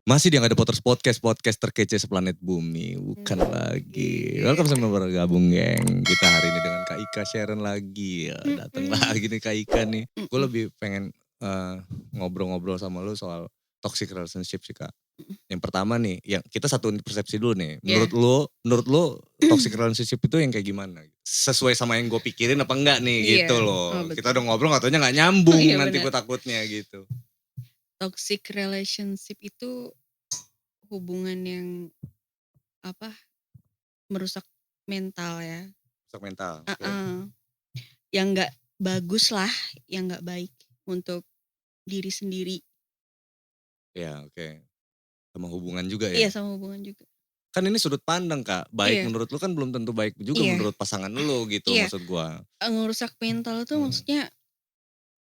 Masih di Yang Ada Potters Podcast, podcast terkece seplanet bumi. Bukan lagi. Welcome sama bergabung geng. Kita hari ini dengan Kak Ika Sharon lagi. Ya, datang lagi nih Kak Ika nih. Gue lebih pengen ngobrol-ngobrol sama lu soal toxic relationship sih Kak. Yang pertama nih, yang kita satu persepsi dulu nih. Menurut lu toxic relationship itu yang kayak gimana? Sesuai sama yang gue pikirin apa enggak nih gitu loh. Kita udah ngobrol katanya gak nyambung nanti gue takutnya gitu. Toxic relationship itu hubungan yang merusak mental ya. Merusak mental. Yang nggak bagus lah, yang nggak baik untuk diri sendiri. Ya oke. Sama hubungan juga ya? Iya sama hubungan juga. Kan ini sudut pandang Kak, baik Iya. menurut lu kan belum tentu baik juga menurut pasangan lu gitu maksud gua. Ngerusak mental itu maksudnya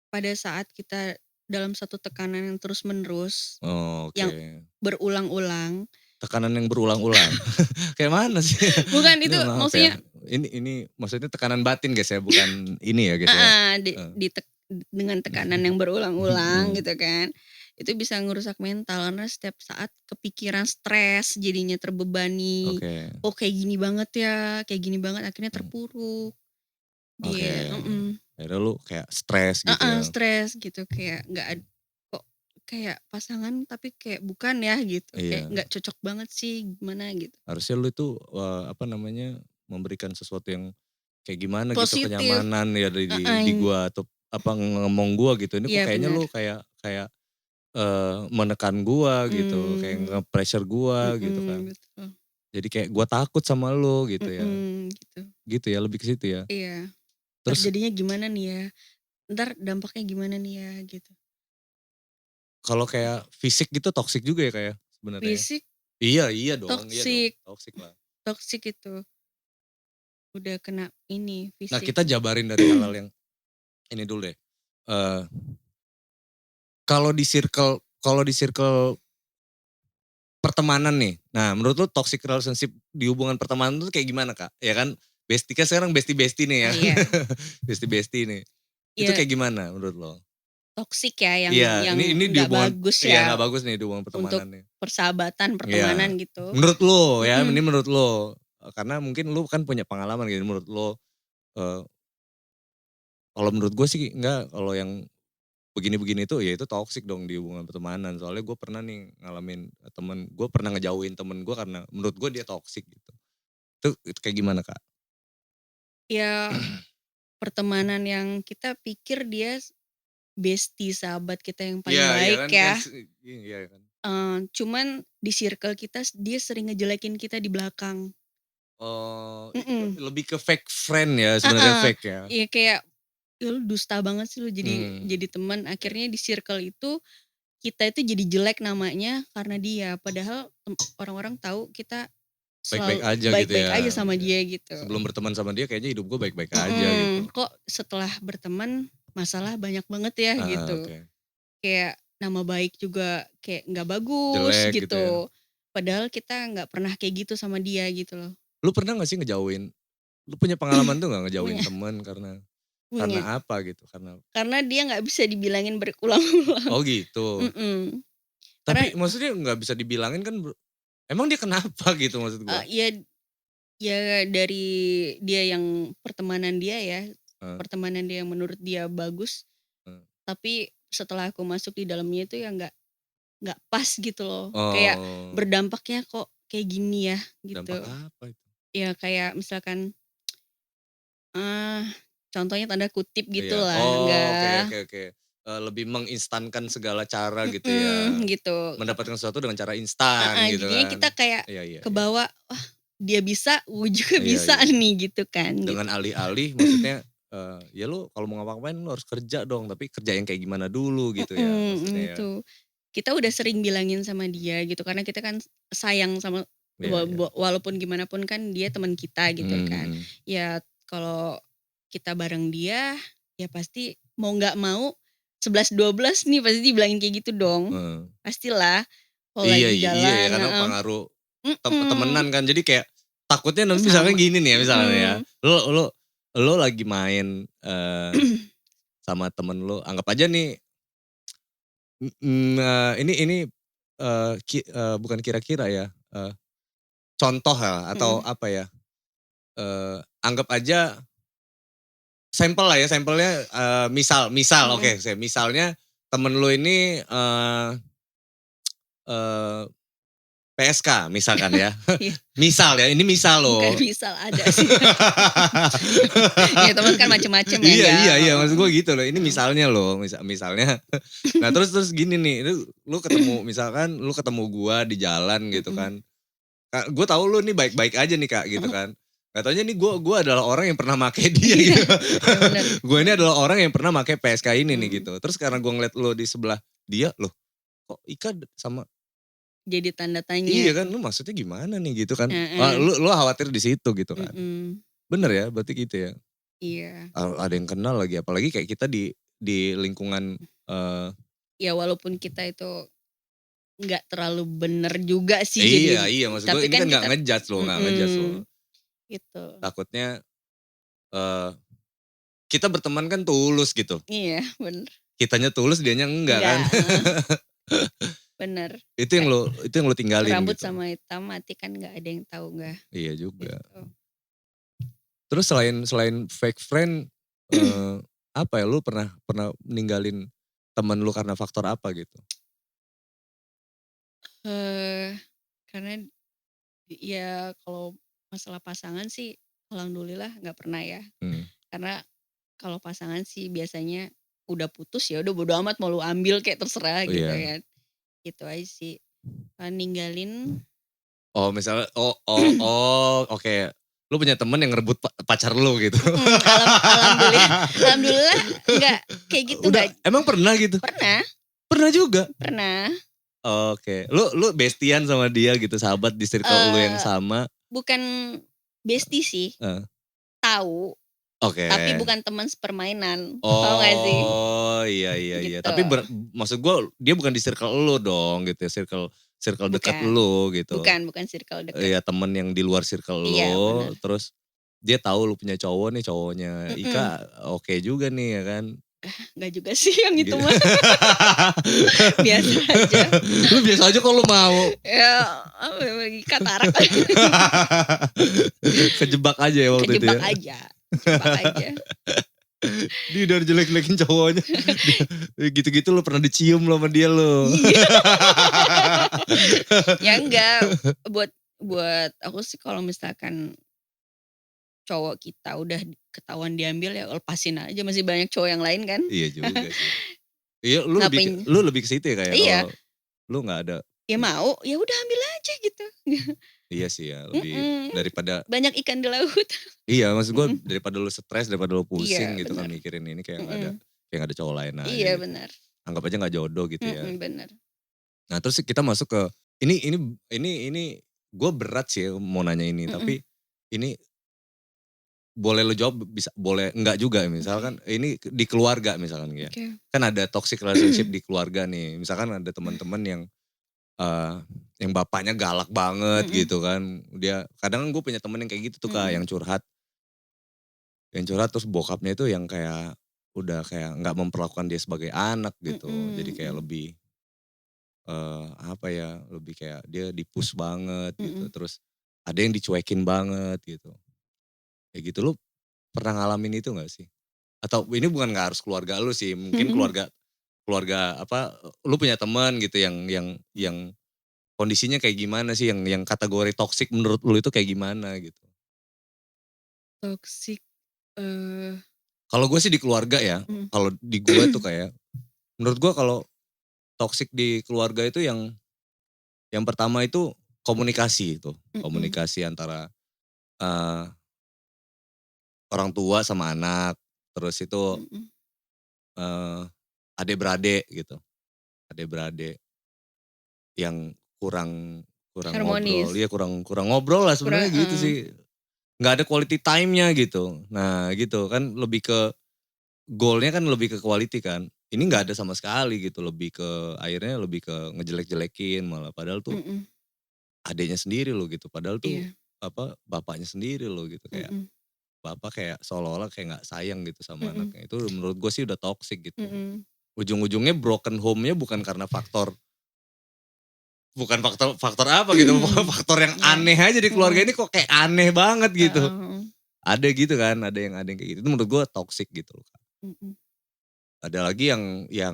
pada saat kita dalam satu tekanan yang terus menerus, yang berulang-ulang. Tekanan yang berulang-ulang? Kayak mana sih? Bukan itu Maaf maksudnya. ya, ini maksudnya tekanan batin guys ya, bukan ini ya guys ya. Dengan tekanan yang berulang-ulang gitu kan. Itu bisa ngerusak mental karena setiap saat kepikiran stres, jadinya terbebani. Oh kayak gini banget ya, kayak gini banget akhirnya terpuruk. Akhirnya lu kayak stres gitu ya. Stres gitu kayak kok kayak pasangan tapi kayak bukan ya gitu. Kayak gak cocok banget sih gimana gitu. Harusnya lu itu memberikan sesuatu yang kayak gimana positif. Gitu kenyamanan ya di gua atau ngomong gua gitu. Ini kok kayaknya lu kayak menekan gua gitu, kayak nge-pressure gua gitu kan. Betul. Jadi kayak gua takut sama lu gitu ya. Gitu ya, lebih ke situ ya. Iya. Terus jadinya gimana nih ya? Ntar dampaknya gimana nih ya gitu. Kalau kayak fisik gitu toksik juga ya kayak sebenarnya. Fisik? Iya dong. Toksik. Toksik lah. Toksik itu. Udah kena ini fisik. Nah kita jabarin dari hal-hal yang ini dulu deh. Kalau di circle pertemanan nih. Nah menurut lu toxic relationship di hubungan pertemanan tuh kayak gimana Kak? Ya kan bestie kan sekarang bestie nih ya. Iya. bestie nih. Itu kayak gimana menurut lo? Toksik ya yang ini gak bagus ya. Iya gak bagus nih di hubungan pertemanan nih. Untuk persahabatan, pertemanan gitu. Menurut lo ya, ini menurut lo. Karena mungkin lo kan punya pengalaman gitu. Menurut lo, kalau menurut gue sih enggak. Kalau yang begini-begini tuh ya itu toksik dong di hubungan pertemanan. Soalnya gue pernah nih ngalamin gue pernah ngejauhin temen gue karena menurut gue dia toksik gitu. Itu kayak gimana Kak? Ya pertemanan yang kita pikir dia bestie, sahabat kita yang paling baik ya. Iya kan. Cuman di circle kita dia sering ngejelekin kita di belakang. Oh, lebih ke fake friend ya sebenarnya fake ya. Iya kayak lu dusta banget sih lu jadi teman. Akhirnya di circle itu kita itu jadi jelek namanya karena dia. Padahal orang-orang tahu kita baik-baik aja gitu ya. Baik-baik aja sama dia gitu. Sebelum berteman sama dia kayaknya hidup gue baik-baik aja gitu. Kok setelah berteman masalah banyak banget ya gitu. Kayak nama baik juga kayak gak bagus jelek gitu. Ya. Padahal kita gak pernah kayak gitu sama dia gitu loh. Lu pernah gak sih ngejauhin? Lu punya pengalaman tuh gak ngejauhin temen karena apa gitu? Karena dia gak bisa dibilangin berulang-ulang. Oh gitu. Tapi maksudnya gak bisa dibilangin kan, emang dia kenapa gitu maksud gue? Ya dari dia yang pertemanan dia ya, pertemanan dia yang menurut dia bagus, tapi setelah aku masuk di dalamnya itu ya nggak pas gitu loh, kayak berdampaknya kok kayak gini ya gitu. Dampak apa itu? Ya kayak misalkan, contohnya tanda kutip gitu lah, Oke. Lebih menginstankan segala cara gitu ya. Gitu. Mendapatkan sesuatu dengan cara instan gitu jadinya kan. kita kayak kebawa, wah dia bisa, gue juga bisa nih gitu kan. Dengan alih-alih maksudnya ya lu kalau mau ngapa-ngapain lu harus kerja dong, tapi kerja yang kayak gimana dulu gitu ya maksudnya ya. Kita udah sering bilangin sama dia gitu karena kita kan sayang sama walaupun gimana pun kan dia teman kita gitu kan. Ya kalau kita bareng dia ya pasti mau gak mau 11-12 nih pasti dibilangin kayak gitu dong. Pastilah kalau lagi jalan. Iya ya karena pengaruh temenan kan, jadi kayak takutnya nanti misalnya gini nih ya misalnya ya. Lu lagi main sama temen lu, anggap aja nih ini bukan kira-kira ya, contoh ya atau Mhm. apa ya, anggap aja sampel lah ya, sampelnya misal Mhm. oke, misalnya temen lu ini, eee, PSK misalkan ya. Iya, Misal ya, ini misal bukan loh. misal ada sih. Ya teman kan macem-macem ya, Iya enggak, iya iya, heeh. maksud gue gitu loh, ini Heeh. misalnya loh, misalnya. Nah terus gini nih, lu ketemu misalkan lu ketemu gua di jalan gitu Mhm. kan, Kak, gue tahu lu nih baik-baik aja nih Kak, gitu Mhm. kan. Gak taunya nih gue adalah orang yang pernah make dia Iya, gitu. iya bener. Gue ini adalah orang yang pernah make PSK ini nih Mhm. gitu. Terus karena gue ngeliat lu di sebelah dia, loh kok Ika sama Jadi tanda tanya. iya kan, lu maksudnya gimana nih gitu kan. Wah, Heeh. lu khawatir di situ gitu kan. Mhm. Bener ya berarti gitu ya? Iya. Ada yang kenal lagi, apalagi kayak kita di lingkungan, eee Ya walaupun kita itu nggak terlalu bener juga sih iya jadi iya, maksud gue tapi ini kan kan nggak kita nge-judge loh, nggak nge-judge loh. mhm, gitu. Takutnya, eee, kita berteman kan tulus gitu. Iya bener. Kitanya tulus, dianya enggak kan. Enggak, bener. Kayak Itu yang lu tinggalin rambut gitu. sama hitam mati kan nggak ada yang tahu nggak, Iya juga. gitu. Terus selain fake friend, apa ya, lu pernah pernah ninggalin temen lu karena faktor apa gitu? Eee, karena ya kalau masalah pasangan sih alhamdulillah nggak pernah ya. Hmm, Karena kalau pasangan sih biasanya udah putus ya udah bodo amat mau lu ambil kayak terserah oh gitu iya. kan. Gitu aja sih. Ninggalin Oh misalnya oke. Lu punya temen yang ngerebut pacar lu gitu. alhamdulillah alhamdulillah nggak kayak gitu, Udah, nggak emang pernah gitu? pernah Pernah juga? pernah, Oke, lu bestian sama dia gitu, sahabat di circle lu yang eee, sama? bukan bestie sih, Heeh, tahu, oke. tapi bukan teman sepermainan, paham nggak sih? Oh, iya iya iya. Gitu, Tapi maksud gua dia bukan di circle lu dong gitu, circle circle dekat bukan lu gitu. bukan circle deket, Iya temen yang di luar circle iya lu, bener, terus dia tahu lu punya cowok nih, cowoknya mhm, Ika oke juga nih ya kan. nggak juga sih yang itu Gitu. mah, biasa aja, Lu biasa aja kok lu mau. ya apa ya, katarak Kejebak aja ya waktu itu kejebak ya. aja kejebak aja. Dia udah jelek-jelekin cowoknya. Gitu-gitu lu pernah dicium lu sama dia lu. Iya. Ya enggak, buat buat aku sih kalau misalkan cowok kita udah ketahuan diambil ya lepasin aja, masih banyak cowok yang lain kan. Iya juga sih. Iya Ngapain lu lebih ke situ ya kayak iya, kalau lu nggak ada ya mau, ya udah ambil aja gitu. iya sih ya lebih Mhm, daripada banyak ikan di laut. iya maksud gue Mhm, daripada lu stres, daripada lu pusing iya gitu kan bener, mikirin ini mhm, kayak nggak ada cowok lain aja iya gitu. bener, Anggap aja nggak jodoh gitu ya. bener. Nah terus kita masuk ke ini gue berat sih mau nanya ini Mhm, tapi ini boleh lu jawab bisa boleh enggak juga oke misalkan ini di keluarga misalkan ya. oke. Kan ada toxic relationship di keluarga nih. Misalkan ada teman-teman Eee, yang bapaknya galak banget Mhm, gitu kan. Dia kadang kan gue punya temen yang kayak gitu tuh Kak, mhm, yang curhat terus bokapnya itu yang kayak, udah kayak nggak memperlakukan dia sebagai anak gitu. Jadi mhm, kayak mhm, lebih, apa ya, lebih kayak dia di-push banget gitu. mhm, Terus ada yang dicuekin banget gitu. Kayak gitu, lu pernah ngalamin itu nggak sih? Atau ini bukan nggak harus keluarga lu sih, mungkin mhm. keluarga keluarga apa, lu punya teman gitu yang kondisinya kayak gimana sih yang kategori toksik menurut lu itu kayak gimana gitu? Toxic, eee, Kalau gue sih di keluarga ya, mhm. kalau di gue tuh kayak, menurut gue kalau toksik di keluarga itu yang pertama itu komunikasi itu, Mhm, komunikasi antara, eee, orang tua sama anak, terus itu, mhm. eee, adik-beradik gitu, adik-beradik yang kurang kurang ngobrol, Harmonis, iya kurang kurang ngobrol lah kurang sebenarnya gitu sih, nggak ada quality time-nya gitu. Nah gitu kan lebih ke goal-nya kan lebih ke quality kan. Ini mhm, nggak ada sama sekali gitu, lebih ke akhirnya lebih ke ngejelek-jelekin malah. Padahal tuh mhm, adiknya sendiri loh gitu, padahal tuh iya, apa, bapaknya sendiri loh gitu. Kayak mhm, bapak kayak seolah-olah kayak nggak sayang gitu sama mhm, anaknya. Itu menurut gue sih udah toxic gitu. mhm, Ujung-ujungnya broken home-nya bukan karena faktor bukan faktor apa gitu, faktor yang aneh aja di keluarga ini kok kayak aneh banget gitu. Ada gitu kan, ada yang kayak gitu. Itu menurut gue toxic gitu loh. Ada lagi yang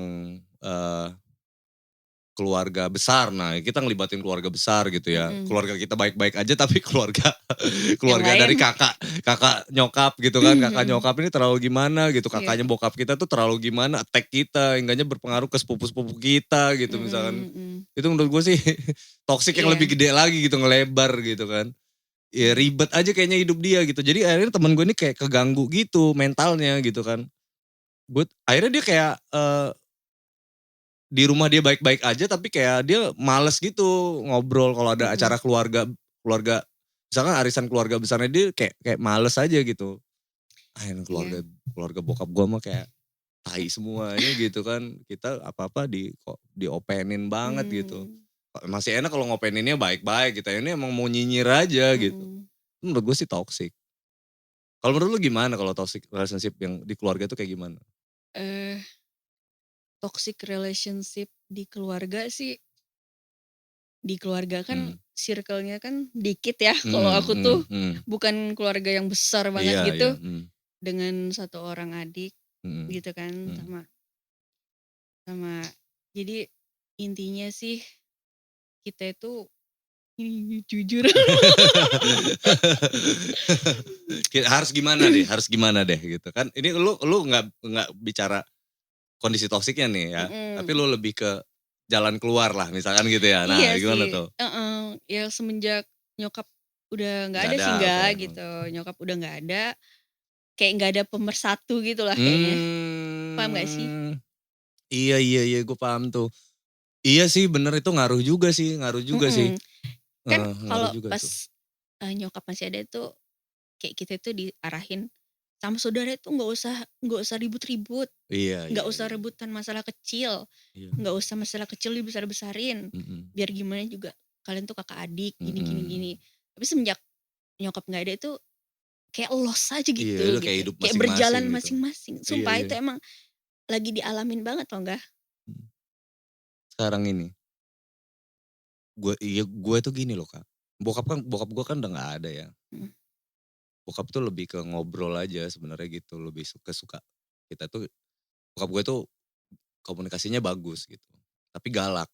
keluarga besar. Nah, kita ngelibatin keluarga besar gitu ya. Keluarga kita baik-baik aja tapi keluarga dari kakak nyokap gitu kan. Kakak nyokap ini terlalu gimana gitu. Kakaknya bokap kita tuh terlalu gimana, attack kita, enggaknya berpengaruh ke sepupu-sepupu kita gitu misalkan. Itu menurut gue sih toxic yang lebih gede lagi gitu, ngelebar gitu kan. Ya ribet aja kayaknya hidup dia gitu. Jadi akhirnya temen gue ini kayak keganggu gitu mentalnya gitu kan. Akhirnya dia kayak di rumah dia baik-baik aja tapi kayak dia males gitu ngobrol kalau ada acara keluarga misalkan arisan keluarga besarnya dia kayak males aja gitu. Ini keluarga bokap gue mah kayak tai semuanya gitu kan. Kita apa-apa diopenin banget gitu. Masih enak kalau ngopeninnya baik-baik gitu. Ini emang mau nyinyir aja gitu. Menurut gue sih toxic. Kalau menurut lu gimana kalau toxic relationship yang di keluarga tuh kayak gimana? Toxic relationship di keluarga sih, di keluarga kan circle-nya kan dikit ya. Kalau aku tuh bukan keluarga yang besar banget gitu. Dengan satu orang adik gitu kan, sama jadi intinya sih kita itu jujur. harus gimana deh gitu kan. Ini lu nggak bicara kondisi toksiknya nih ya, tapi lu lebih ke jalan keluar lah misalkan gitu ya. Nah, Iya gimana sih, tuh? ya semenjak nyokap udah nggak Nggak ada ada, sih oke. gitu, nyokap udah nggak ada, kayak nggak ada pemersatu gitu lah kayaknya. Paham gak sih? Iya, gue paham tuh. Iya sih bener itu ngaruh juga sih. Kan Ngaruh kalau juga pas itu. nyokap masih ada tuh kayak kita tuh diarahin sama saudara itu nggak usah ribut-ribut, Iya. nggak usah rebutan masalah kecil, Iya. nggak usah masalah kecil dibesar-besarin, biar gimana juga kalian tuh kakak adik gini. Tapi semenjak nyokap nggak ada itu kayak lost aja Iya, gitu lu kayak hidup kayak masing-masing berjalan gitu. masing-masing. Iya. Sumpah itu emang lagi dialamin banget tau gak? Sekarang ini, gue tuh gini loh Kak. Bokap gue kan udah gak ada ya. Bokap tuh lebih ke ngobrol aja sebenarnya gitu, lebih suka kita tuh, bokap gue tuh komunikasinya bagus gitu, tapi galak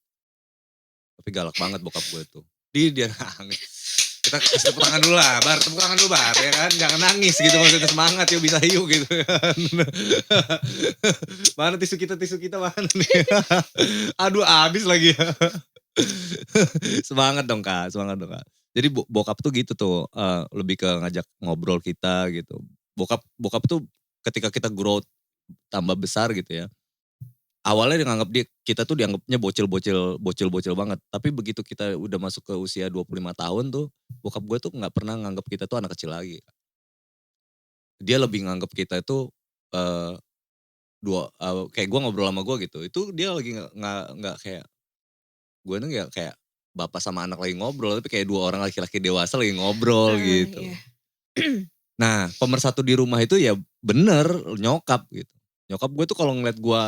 banget bokap gue tuh. Dia nangis. Kita kasih tepuk tangan dulu lah, tepuk tangan dulu ya kan, jangan nangis gitu maksudnya, semangat yuk bisa yuk gitu kan. Mana tisu kita mana nih. Aduh habis lagi ya. Semangat dong Kak. Jadi bokap tuh gitu tuh, lebih ke ngajak ngobrol kita gitu. Bokap tuh ketika kita growth tambah besar gitu ya. Awalnya kita tuh dianggapnya bocil banget. Tapi begitu kita udah masuk ke usia 25 tahun tuh, bokap gue tuh nggak pernah nganggap kita tuh anak kecil lagi. Dia lebih nganggap kita itu kayak gue ngobrol sama gue gitu. Itu dia lagi nggak kayak gue tuh nggak kayak bapak sama anak lagi ngobrol, tapi kayak dua orang laki-laki dewasa lagi ngobrol gitu. Iya. Nah, pemersatu di rumah itu ya bener nyokap gitu. Nyokap gue tuh kalau ngeliat gue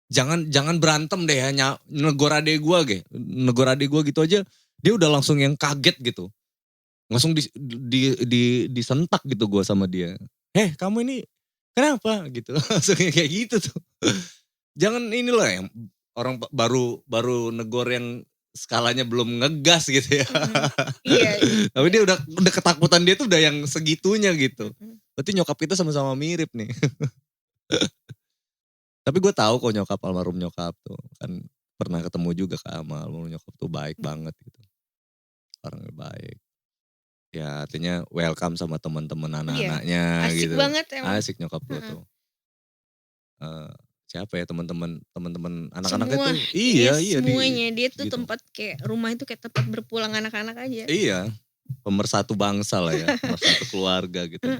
jangan berantem deh ya, negor adek gue gitu aja, dia udah langsung yang kaget gitu. Langsung disentak gitu gue sama dia. Kamu ini kenapa gitu. Langsung kayak gitu tuh. Jangan inilah yang orang baru negor yang skalanya belum ngegas gitu ya. Iya. Tapi dia udah ketakutan dia tuh udah yang segitunya gitu. Berarti nyokap kita sama-sama mirip nih. Tapi gue tahu kok almarhum nyokap tuh kan pernah ketemu juga sama almarhum nyokap tuh baik banget gitu. Orangnya baik. Ya artinya welcome sama teman-teman anak-anaknya Asik gitu. banget emang. Asik nyokap gue tuh. Siapa ya teman-teman anak-anaknya tuh. Iya semuanya dia tuh gitu. tempat kayak rumah itu kayak tempat berpulang anak-anak aja. Iya. Pemersatu bangsa lah ya, pemersatu keluarga gitu.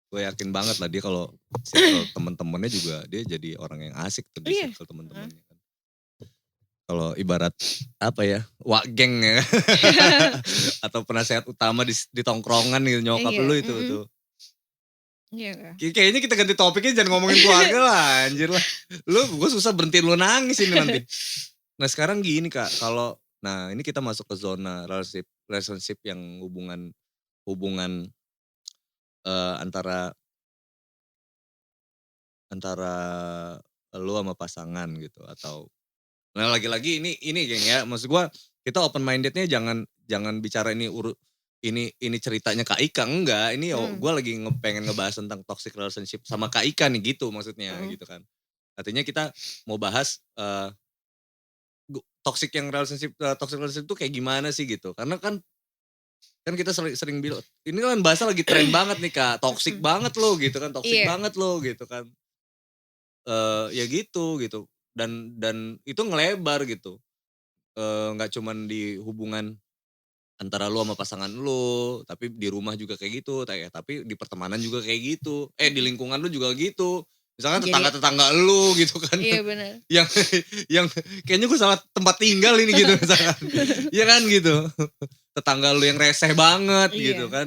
Gue yakin banget lah dia kalau circle temen-temennya juga dia jadi orang yang asik tuh di circle temen-temennya. Kalau ibarat apa ya, wak geng ya. Atau penasehat utama di tongkrongan gitu, nyokap lu itu tuh. Iya. Kayaknya kita ganti topiknya, jangan ngomongin keluarga lah anjir lah. Gue susah berhentiin lu nangis ini nanti. Nah sekarang gini Kak, nah ini kita masuk ke zona relationship yang hubungan antara antara lu sama pasangan gitu atau nah lagi-lagi ini geng ya, maksud gua kita open minded-nya jangan jangan bicara ini ceritanya Kak Ika, enggak, ini Mhm, gua lagi pengen ngebahas tentang toxic relationship sama Kak Ika nih gitu maksudnya mhm, gitu kan. Artinya kita mau bahas, toxic relationship itu kayak gimana sih gitu. Karena kan kita sering sering bilang, ini kan bahasa lagi tren banget nih Kak, toxic mhm. banget loh gitu kan, toxic Iya, banget loh gitu kan. Ya gitu. Dan itu ngelebar gitu, nggak cuman di hubungan antara lu sama pasangan lu, tapi di rumah juga kayak gitu, tapi di pertemanan juga kayak gitu, di mhm. lingkungan lu juga gitu. Misalkan Jadi tetangga-tetangga lu gitu kan, iya benar. yang yang kayaknya gue salah tempat tinggal ini gitu misalkan, iya kan gitu. Tetangga lu yang reseh banget gitu Iya, kan,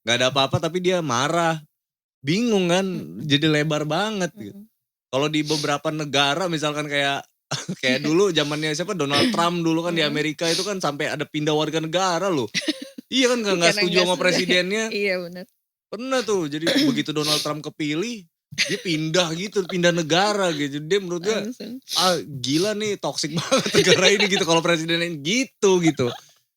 nggak ada apa-apa tapi dia marah, bingung kan, mhm, jadi lebar banget gitu. mhm. Kalau di beberapa negara misalkan kayak kayak dulu zamannya siapa Donald Trump dulu kan di Mhm. Amerika itu kan sampai ada pindah warga negara loh. Iya kan nggak Karena setuju nggak sama sesuai. presidennya, Iya benar. pernah tuh. Jadi begitu Donald Trump kepilih, dia pindah gitu, pindah negara gitu. Dia menurut dia, Langsung. ah gila nih toksik banget negara ini gitu kalau presidennya gitu.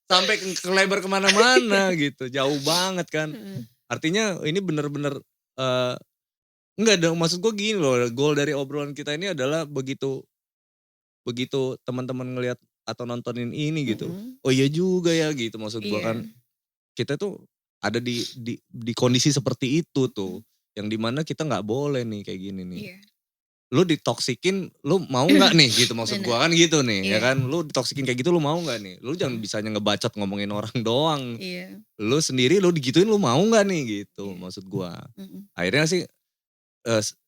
Sampai kelebar kemana-mana gitu, jauh banget kan. Heeh. Artinya ini bener-bener, eee, enggak dong maksud gue gini loh, goal dari obrolan kita ini adalah begitu begitu teman-teman ngelihat atau nontonin ini gitu, Mhm. oh iya juga ya gitu maksud gua kan, Iya. kita tuh ada di kondisi seperti itu tuh, Mhm. yang di mana kita nggak boleh nih kayak gini nih. Iya. Lu ditoksikin, lu mau nggak nih gitu maksud Benar. gua kan gitu nih ya Iya. kan, lu ditoksikin kayak gitu lu mau nggak nih? Lu jangan Mhm. bisanya ngebacot ngomongin orang doang, Iya. lu sendiri lu digituin lu mau nggak nih gitu Iya. maksud gua. Mhm. Akhirnya sih,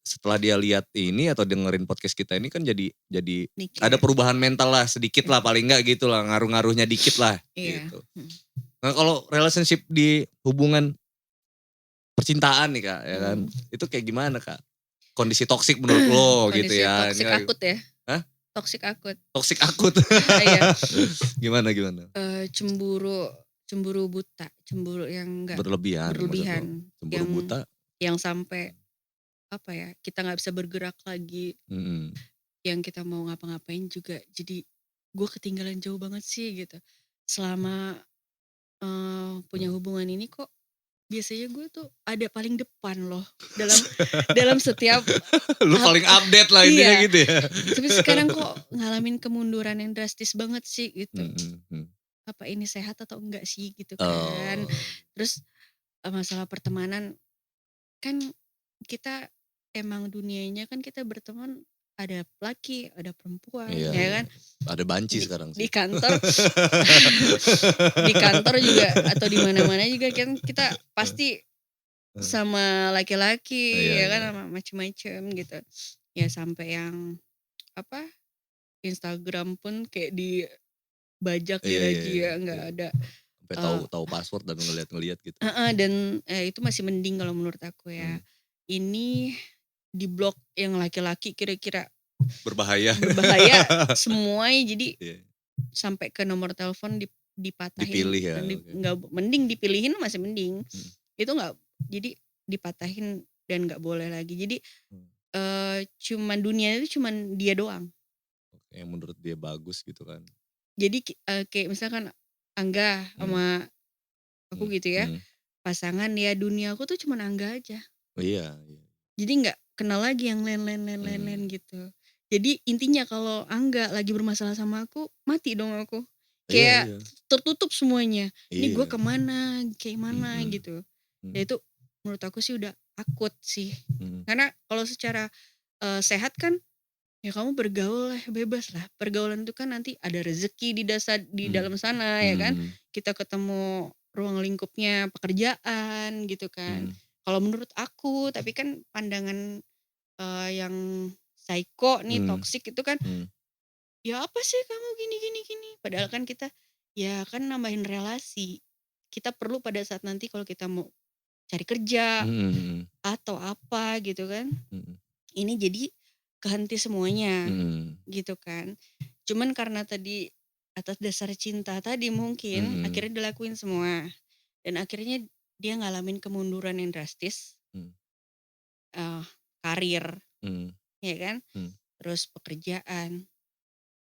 setelah dia lihat ini atau dengerin podcast kita ini kan jadi ada Mikir. perubahan mental lah sedikit lah Mhm. paling nggak gitu lah, ngaruh-ngaruhnya dikit lah Iya. gitu. Mhm. Nah kalau relationship di hubungan percintaan nih Kak, ya kan, Mhm. itu kayak gimana Kak? Kondisi toksik menurut lo gitu Kondisi ya, ini toksik lagi akut ya? hah? Toksik akut. Toksik akut. Iya. Gimana? Cemburu cemburu buta, cemburu yang enggak Berlebihan maksud lo? berlebihan, Cemburu yang buta? sampai, apa ya, kita nggak bisa bergerak lagi, Mhm. yang kita mau ngapa-ngapain juga jadi, gue ketinggalan jauh banget sih gitu. Selama, punya hubungan ini kok biasanya gue tuh ada paling depan loh dalam dalam setiap Lu paling apa update lah intinya iya, gitu ya? tapi sekarang kok ngalamin kemunduran yang drastis banget sih gitu. Mhm. Apa ini sehat atau enggak sih gitu kan. Oh, Terus, masalah pertemanan kan kita emang dunianya kan kita berteman ada laki, ada perempuan, iya ya iya. kan. Ada banci Di sekarang di sih. kantor di kantor juga atau di mana-mana juga kan kita pasti sama laki-laki Iya ya kan, iya. sama macem-macem gitu. Ya sampai yang apa, Instagram pun kayak dibajak Iya iya iya. dia nggak Iya. ada, Sampai tahu eee tahu password dan ngeliat-ngeliat gitu. heeh, dan, itu masih mending kalau menurut aku Mmm, ya. Ini di-blok yang laki-laki kira-kira berbahaya. berbahaya semuanya jadi Iya, sampai ke nomor telepon dipatahin, dipilih ya, oke. nggak mending dipilihin masih mending, Mhm, itu nggak jadi dipatahin dan nggak boleh lagi. Jadi, mmm, cuman dunia itu cuman dia doang. oke yang menurut dia bagus gitu kan. Jadi kayak misalkan Angga Mmm, sama aku mmm, gitu ya, mhm. pasangan ya dunia aku tuh cuman Angga aja. Oh iya iya. Jadi nggak kenal lagi yang lain-lain Mmm, gitu. Jadi intinya kalau Angga lagi bermasalah sama aku, mati dong aku. iya Kayak iya. tertutup semuanya. Ini gue Iya, kemana, kayak mana mhm, gitu. Ya mhm, itu menurut aku sih udah akut sih. mhm, Karena kalau secara, sehat kan, ya kamu bergaul lah, bebas lah. Pergaulan itu kan nanti ada rezeki di mhm, dalam sana ya kan. mhm, Kita ketemu ruang lingkupnya pekerjaan gitu kan. mhm, Kalau menurut aku, tapi kan pandangan, yang psycho nih, mhm, toxic itu kan, mhm, "Ya apa sih kamu gini gini gini." Padahal kan kita, ya kan nambahin relasi. Kita perlu pada saat nanti kalau kita mau cari kerja mhm, mhm, atau apa gitu kan. mhm, Ini jadi kehenti semuanya mhm, gitu kan. Cuman karena tadi atas dasar cinta tadi mungkin Mhm. akhirnya dilakuin semua. Dan akhirnya dia ngalamin kemunduran yang drastis, Mmm. eee, karir, Mmm. ya kan, Mmm. terus pekerjaan.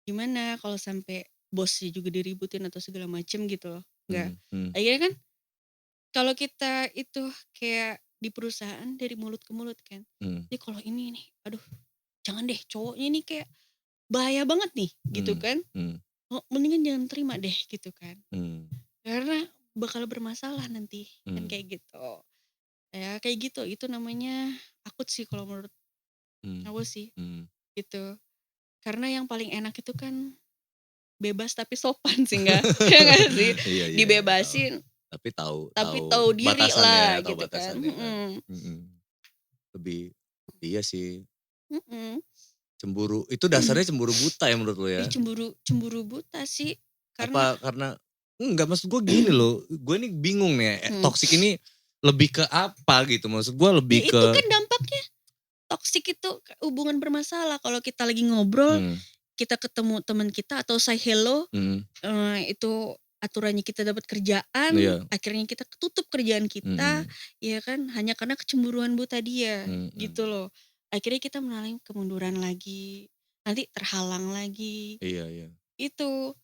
Gimana kalau sampai bosnya juga diributin atau segala macem gitu loh, nggak. Mmm. Mmm. Akhirnya kan kalau kita itu kayak di perusahaan dari mulut ke mulut kan, Mmm. "Ini kalau ini nih, aduh jangan deh cowoknya nih kayak bahaya banget nih," gitu Mmm. kan. Mmm. "Oh mendingan jangan terima deh," gitu kan. Mmm. Karena bakal bermasalah nanti, kan Mmm. kayak gitu. Ya kayak gitu, itu namanya akut sih kalau menurut Mmm. aku sih, Mmm. gitu. Karena yang paling enak itu kan bebas tapi sopan sih nggak ya nggak sih? Iya iya iya, tahu. Dibebasin Tapi tahu tapi tahu tahu diri batasannya, lah tahu gitu kan, batasannya kan. mhm. Mhm. Lebih iya sih, Mhm. cemburu itu dasarnya cemburu buta ya menurut lo ya? Cemburu cemburu buta sih, karena Apa karena enggak, maksud gue gini loh, gue nih bingung nih, mhm, toxic ini lebih ke apa gitu, maksud gue ya lebih itu ke kan dampaknya toksik itu hubungan bermasalah kalau kita lagi ngobrol, mmm. kita ketemu teman kita atau say hello, Mhm. itu aturannya kita dapat kerjaan, Iya. akhirnya kita ketutup kerjaan kita, Mhm. ya kan, hanya karena kecemburuan buta dia, gitu Mhm. loh. Akhirnya kita mengalami kemunduran lagi, nanti terhalang lagi, Iya iya. itu.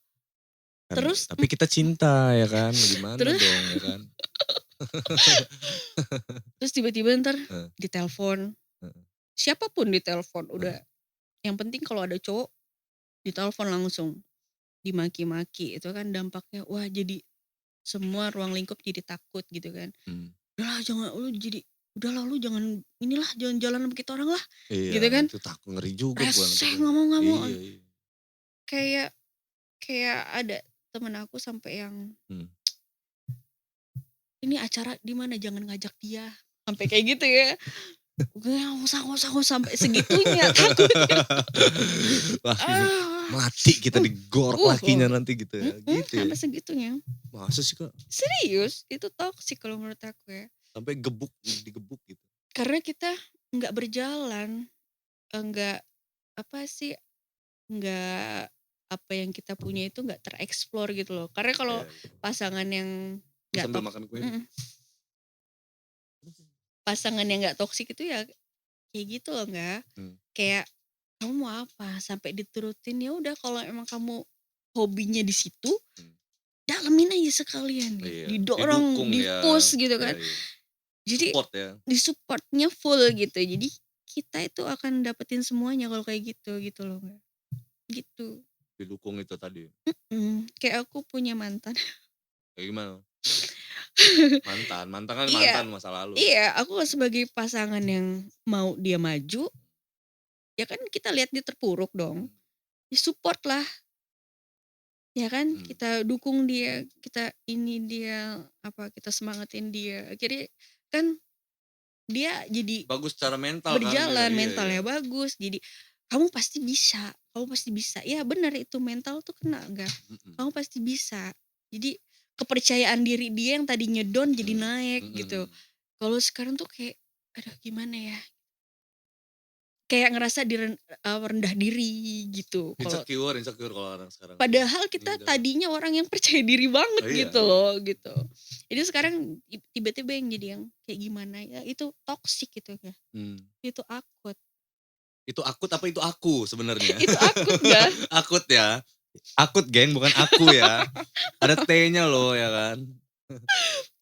Kan Terus tapi kita cinta ya kan, gimana terus dong ya kan? terus tiba-tiba entar Heeh. ditelepon, Heeh. siapapun ditelepon, udah Heeh. yang penting kalau ada cowok ditelepon langsung, dimaki-maki, itu kan dampaknya, wah jadi semua ruang lingkup jadi takut gitu kan. Mmm. "Udahlah jangan lu jadi udahlah lu jangan inilah, jangan jalan sama kita orang lah," Iya, gitu kan. itu ngeri juga bukan Rese takut. ngomong Iya ngomong, iya. kayak kayak ada temen aku sampai yang, Mmm. "Ini acara di mana? Jangan ngajak dia." Sampai kayak gitu ya. Nggak usah, sampai segitunya takutnya. Lakinya Ah, mati kita digorok uh, lakinya nanti gitu ya, gitu ya? sampai segitunya. Masa sih, Kak? Serius, itu toksik kalau menurut aku ya. Sampai digebuk gitu? Karena kita nggak berjalan, nggak apa sih, nggak apa yang kita punya itu nggak tereksplor gitu loh. Karena kalau Iya iya. pasangan yang Lu nggak sambil makan kue nih? mhm, pasangan yang nggak toksik itu ya kayak gitu loh, nggak Mmm. kayak, "Kamu mau apa?" Sampai diturutin, ya udah kalau emang kamu hobinya di situ, Mmm. dalemin aja sekalian gitu, Iya, didorong, didukung ya. di-push gitu Iya kan. iya. Jadi Support ya. di-support-nya full gitu. Jadi kita itu akan dapetin semuanya kalau kayak gitu, gitu loh, Mbak, gitu. Didukung itu tadi. Kayak aku punya mantan. Kayak gimana? Mantan, mantan kan Iya mantan masa lalu. iya, aku sebagai pasangan yang mau dia maju, ya kan kita lihat dia terpuruk dong, Mmm. ya support lah, ya kan. Mmm. Kita dukung dia, kita ini dia, apa, kita semangatin dia. Akhirnya kan dia jadi Bagus secara mental kan dia, berjalan, iya iya. mentalnya bagus, jadi, kamu pasti bisa." Ya benar itu mental tuh kena enggak, Mhm. kamu pasti bisa. Jadi kepercayaan diri dia yang tadinya down jadi Mmm. naik Mhm gitu. mhm. Kalau sekarang tuh kayak, aduh gimana ya, kayak ngerasa rendah diri gitu kalau Insecure insecure kalau orang sekarang tuh, padahal kita minder. tadinya orang yang percaya diri banget Oh iya gitu iya. loh, gitu. Jadi sekarang tiba-tiba yang jadi yang kayak gimana ya, itu toxic gitu ya, Mmm. itu akut. Itu akut apa itu aku sebenarnya? Itu akut nggak? Akut ya? Akut geng bukan aku ya. Ada T-nya loh ya kan.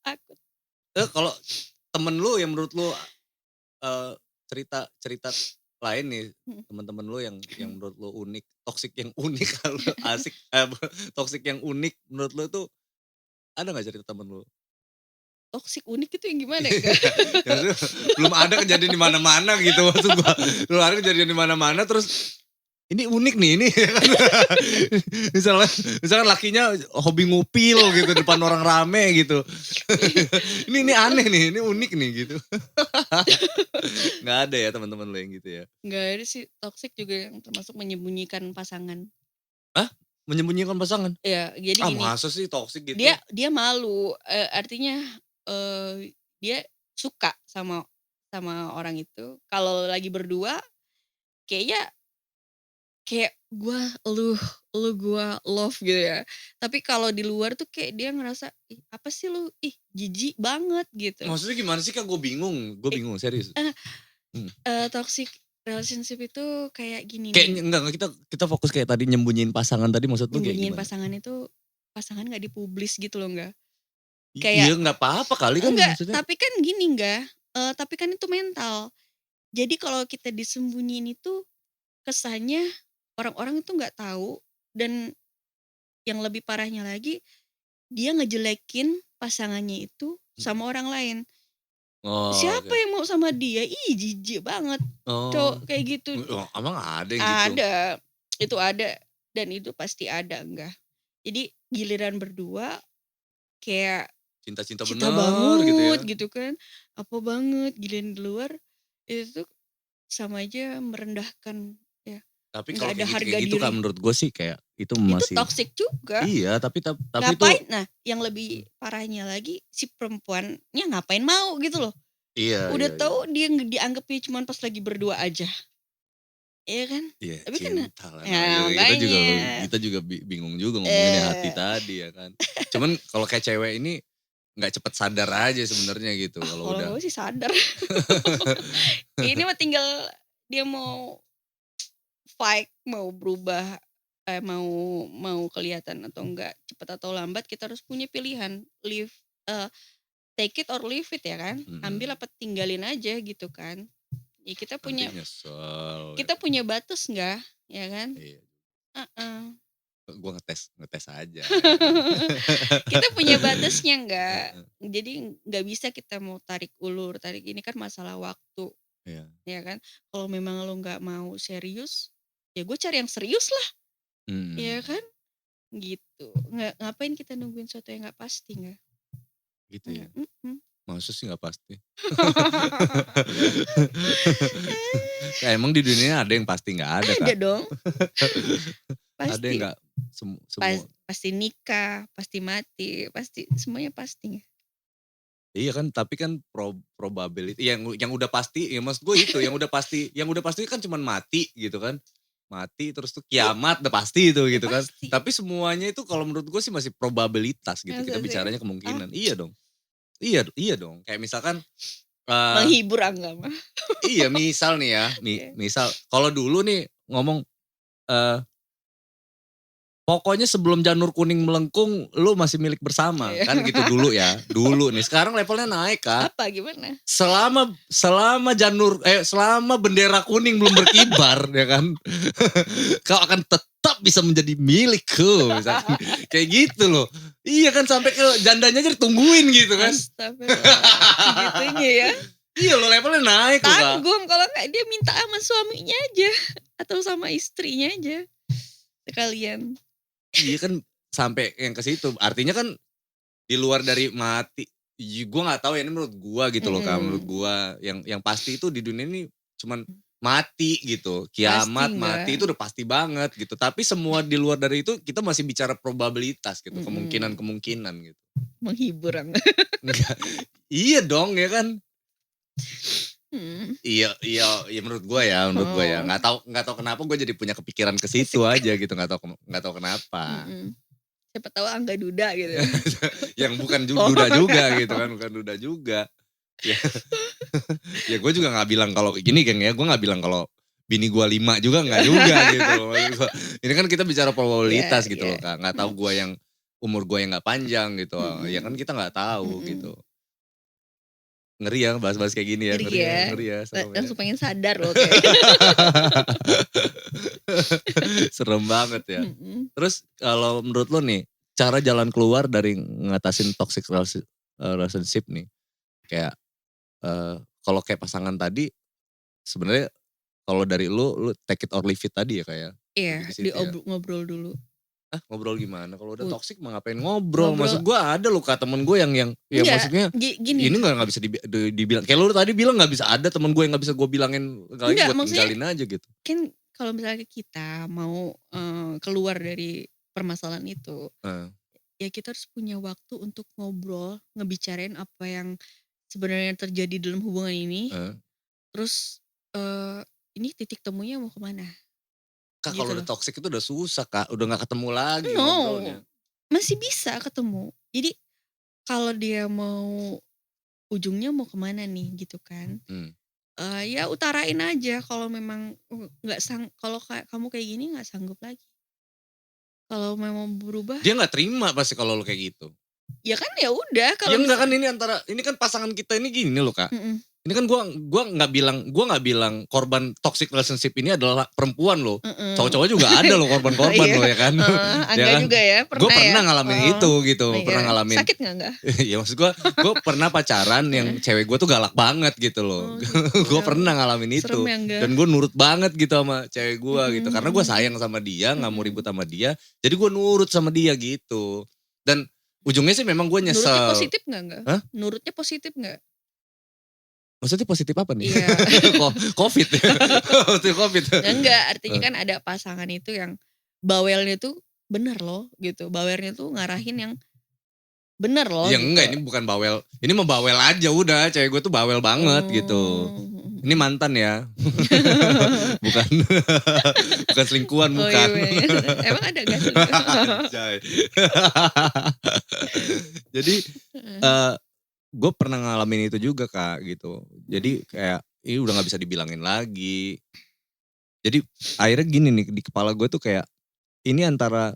Akut. Kalau temen lu yang menurut lu, eee, cerita cerita lain nih, Mhm. temen-temen lu yang menurut lu unik, toksik yang unik kalau asik, toksik yang unik menurut lu tuh ada nggak cerita temen lu? Toksik unik itu yang gimana ya, Kak? Ya maksudnya belum ada kejadian di mana-mana gitu maksud gua. Belum ada kejadian di mana-mana terus ini unik nih, ini ya kan. Misalnya misalkan lakinya hobi ngupil gitu depan orang rame gitu. Ini aneh nih, ini unik nih gitu. Nggak ada ya teman-teman lo yang gitu ya? Nggak ada sih, toksik juga yang termasuk menyembunyikan pasangan. Hah? Menyembunyikan pasangan? Ya, jadi Ah gini, masa sih toksik gitu? dia dia malu, artinya, dia suka sama sama orang itu, kalau lagi berdua kayaknya kayak gue love gitu ya. Tapi kalau di luar tuh kayak dia ngerasa, ih apa sih lu, ih jijik banget gitu. Maksudnya gimana sih Kak? Gue Eh, bingung serius. eh, Hmm. Toxic relationship itu kayak gini Kayak nih, enggak kita fokus kayak tadi nyembunyiin pasangan tadi maksud lu kayak nyembunyiin gimana? pasangan itu, pasangan nggak dipublis gitu loh nggak. Iya Kayak nggak apa-apa kali kan enggak, maksudnya. tapi kan gini nggak, tapi kan itu mental. Jadi kalau kita disembunyiin itu kesannya orang-orang itu nggak tahu, dan yang lebih parahnya lagi dia ngejelekin pasangannya itu Mhm. sama orang lain. Oh, Siapa oke. yang mau sama dia? Ih jijik banget Oh. cowok kayak gitu. Oh, emang ada yang gitu? Ada, itu ada, dan itu pasti ada, enggak. Jadi giliran berdua kayak Cinta-cinta cinta bener gitu banget ya? gitu kan, apa banget, giliran di luar itu tuh sama aja merendahkan ya, Tapi nggak kalau ada kayak harga gitu Kak diri. menurut gue sih kayak itu Itu masih toxic juga. iya tapi itu Ngapain, nah yang lebih parahnya lagi si perempuannya ngapain mau gitu loh. iya Udah iya iya. tahu dia dianggapnya cuman pas lagi berdua aja, iya kan? Iya Tapi kan cinta lah ya namanya makanya, kita juga bingung juga ngomonginnya hati eh tadi ya kan. Cuman kalau kayak cewek ini nggak cepet sadar aja sebenarnya gitu kalau kalau udah gue sih sadar. Ini mah tinggal dia mau fight, mau berubah, mau mau kelihatan atau enggak, cepat atau lambat kita harus punya pilihan, eee, take it or leave it ya kan, ambil mhm, apa tinggalin aja gitu kan. Ya nanti nyesel ya kita kan. punya batas nggak, ya kan? Iya, Heeh. gue ngetes aja ya kan. Kita punya batasnya nggak, Heeh, jadi nggak bisa kita mau tarik ulur, tarik ini kan masalah waktu, iya, ya kan? Kalau memang lo nggak mau serius, ya gue cari yang serius lah, ya mhm, kan? Gitu, ngapain kita nungguin sesuatu yang nggak pasti, nggak? gitu ya. Nggak, mhm. Masa sih nggak pasti? Emang di dunia ada yang pasti nggak ada Ada Kak? dong, Ada yang pasti. nggak semua Pasti nikah, pasti mati, pasti semuanya pasti. iya kan, tapi kan probability yang udah pasti, ya maksud gue itu, yang udah pasti kan cuman mati gitu kan. Mati terus tuh Iya, kiamat udah pasti itu ya gitu kan. pasti. Tapi semuanya itu kalau menurut gue sih masih probabilitas gitu, kita Masa sih? bicaranya Ah, kemungkinan. Iya dong, iya dong. Kayak misalkan, eee, menghibur Angga mah. iya misal nih ya, Iya. misal kalau dulu nih ngomong, eee pokoknya sebelum janur kuning melengkung, lu masih milik bersama, Iya. kan gitu dulu ya, dulu nih. Sekarang levelnya naik, Kak. Apa gimana? Selama selama bendera kuning belum berkibar ya kan, kau akan tetap bisa menjadi milikku, misalkan kayak gitu loh. Iya kan sampai ke jandanya aja ditungguin gitu kan. Astagfirullah, segitunya ya. Iya loh levelnya naik loh, Kak. Tanggung kalau nggak dia minta sama suaminya aja atau sama istrinya aja sekalian. Iya kan sampai yang ke situ. Artinya kan di luar dari mati, gue nggak tahu ya ini menurut gue gitu loh Kak, menurut Mhm. gue yang pasti itu di dunia ini cuman mati gitu, Pasti kiamat, mati enggak, itu udah pasti banget gitu. Tapi semua di luar dari itu kita masih bicara probabilitas gitu, mhm, kemungkinan-kemungkinan gitu. menghibur Angga. Enggak, iya dong ya kan? Mhm. Iya iya iya menurut gue ya. Oh, Nggak tahu kenapa gue jadi punya kepikiran ke situ asik. aja gitu, nggak tahu kenapa. Mhm. Siapa tahu Angga duda gitu. Yang bukan Oh, duda juga gitu kan, bukan duda juga. Ya ya gue juga nggak bilang kalau gini geng ya, gue nggak bilang kalau bini gue 5 juga nggak juga gitu loh. Maksud gua, ini kan kita bicara iya probabilitas gitu iya. loh Kak, nggak tahu Mhm gue yang umur gue yang nggak panjang gitu, ya kan mhm kita nggak tahu mhm. gitu. Ngeri ya bahas-bahas kayak gini ya, Ngeri ya, ngeri ya, serem ya. langsung pengen sadar loh kayak. Serem banget ya. Mhm. Terus kalau menurut lo nih, cara jalan keluar dari ngatasin toxic relationship nih, kayak, kalau kayak pasangan tadi sebenarnya kalau dari lu take it or leave it tadi ya, Kak, ya? Iya, Lebih ke situ ya? ngobrol dulu. Hah, ngobrol gimana? Kalau udah U toxic mah ngapain ngobrol? ngobrol Maksud gua ada loh Kak, temen gue yang ya enggak, maksudnya gini, ini nggak bisa dibilang kayak lu tadi bilang nggak bisa ada temen gue yang nggak bisa gue bilangin lagi enggak gue maksudnya tinggalin aja gitu. kan kalau misalnya kita mau, keluar dari permasalahan itu, Heeh, ya kita harus punya waktu untuk ngobrol, ngebicarain apa yang sebenarnya terjadi dalam hubungan ini, heeh. terus, ini titik temunya mau ke mana, Kak gitu kalau udah loh. toxic itu udah susah Kak, udah gak ketemu lagi No, ngobrolnya. masih bisa ketemu. Jadi kalau dia mau ujungnya mau kemana nih gitu kan. Hmm. Ya utarain aja kalau memang nggak kalau kamu kayak gini nggak sanggup lagi. Kalau memang berubah, Dia gak terima pasti kalau lo kayak gitu. ya kan ya udah Ya kalau enggak kan misalnya. ini kan pasangan kita ini gini loh Kak. Mm-mm, Ini kan gua nggak bilang korban toxic relationship ini adalah perempuan loh. mm-mm. Cowok-cowok juga ada loh korban-korban Iya, loh ya kan. Ya Angga kan? juga ya Gue pernah ya. pernah ngalamin itu gitu, pernah Iya. ngalamin. Sakit nggak Angga? Ya maksud gue pernah pacaran yang cewek gue tuh galak banget gitu loh. Oh gitu. Gue pernah ngalamin Serem itu. ya Angga. Dan gue nurut banget gitu sama cewek gue gitu. Karena gue sayang sama dia, gak mau ribut sama dia. Jadi gue nurut sama dia gitu. Dan ujungnya sih memang gue Nurutnya nyesel. positif nggak Angga? Hah? Nurutnya positif nggak? Maksudnya positif apa nih? Iya. Covid ya? Maksudnya Covid. Enggak, artinya kan ada pasangan itu yang bawelnya tuh bener loh gitu. Bawelnya tuh ngarahin yang bener loh Ya gitu. enggak, ini bukan bawel. Ini mah bawel aja udah. Cewek gue tuh bawel banget gitu. Ini mantan ya. Bukan bukan selingkuhan, Oh bukan. iya, emang ada gak sih? Anjay. Jadi gue pernah ngalamin itu juga Kak gitu. Jadi kayak ini udah gak bisa dibilangin lagi. Jadi akhirnya gini nih di kepala gue tuh kayak ini antara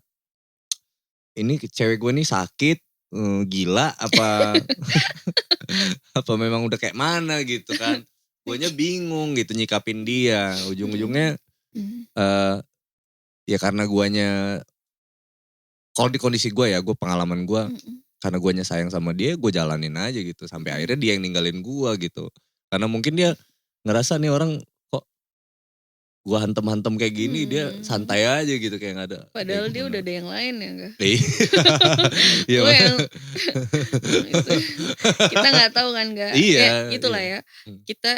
ini cewek gue nih sakit, gila apa apa memang udah kayak mana gitu kan. Guanya bingung gitu nyikapin dia. Ujung-ujungnya ya karena guanya kalau di kondisi gue ya, gue pengalaman gue karena guanya sayang sama dia, gue jalanin aja gitu sampai akhirnya dia yang ninggalin gue gitu. Karena mungkin dia ngerasa nih orang kok gue hantem-hantem kayak gini, dia santai aja gitu kayak gak ada. Padahal dia udah ada yang lain ya enggak? Iya. Gue yang itu. Kita nggak tahu kan nggak? Iya. Itulah Iya. ya. Kita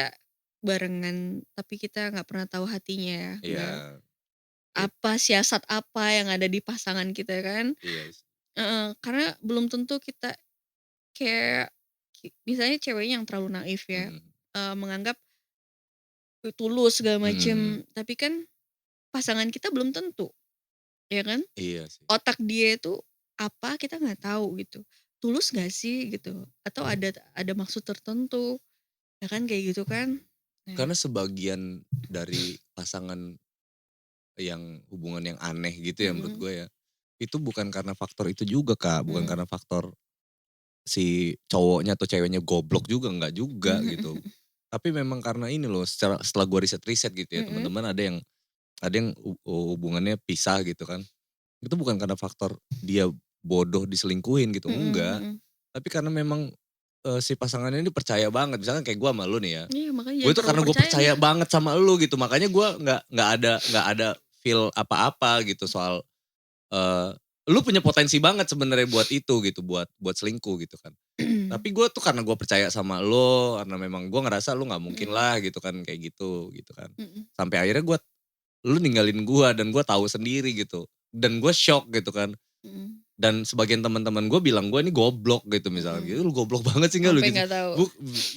barengan tapi kita nggak pernah tahu hatinya ya. Iya. Apa siasat apa yang ada di pasangan kita kan? Iya. Karena belum tentu kita kayak misalnya ceweknya yang terlalu naif ya, menganggap tulus segala macem, tapi kan pasangan kita belum tentu, ya kan? Iya sih. Otak dia itu apa kita nggak tahu gitu. Tulus gak sih gitu? Atau ada maksud tertentu, ya kan kayak gitu kan? Nah. Karena sebagian dari pasangan yang hubungan yang aneh gitu ya menurut gue ya, itu bukan karena faktor itu juga Kak, bukan karena faktor si cowoknya atau ceweknya goblok juga, enggak juga gitu. Tapi memang karena ini loh, setelah gue riset gitu ya, teman-teman ada yang hubungannya pisah gitu kan. Itu bukan karena faktor dia bodoh diselingkuhin gitu, enggak. Tapi karena memang si pasangannya ini percaya banget, misalkan kayak gue sama lu nih ya. Iya makanya Gue itu karena gue percaya banget sama lu gitu, makanya gue nggak ada feel apa-apa gitu soal lu punya potensi banget sebenarnya buat itu gitu, buat selingkuh gitu kan. Tapi gue tuh karena gue percaya sama lo, karena memang gue ngerasa lu nggak mungkin lah gitu kan kayak gitu kan. Sampai akhirnya lu ninggalin gue dan gue tahu sendiri gitu, dan gue shock gitu kan. Dan sebagian teman-teman gue bilang gue ini goblok gitu misalnya gitu, lu goblok banget sih nggak lu gitu.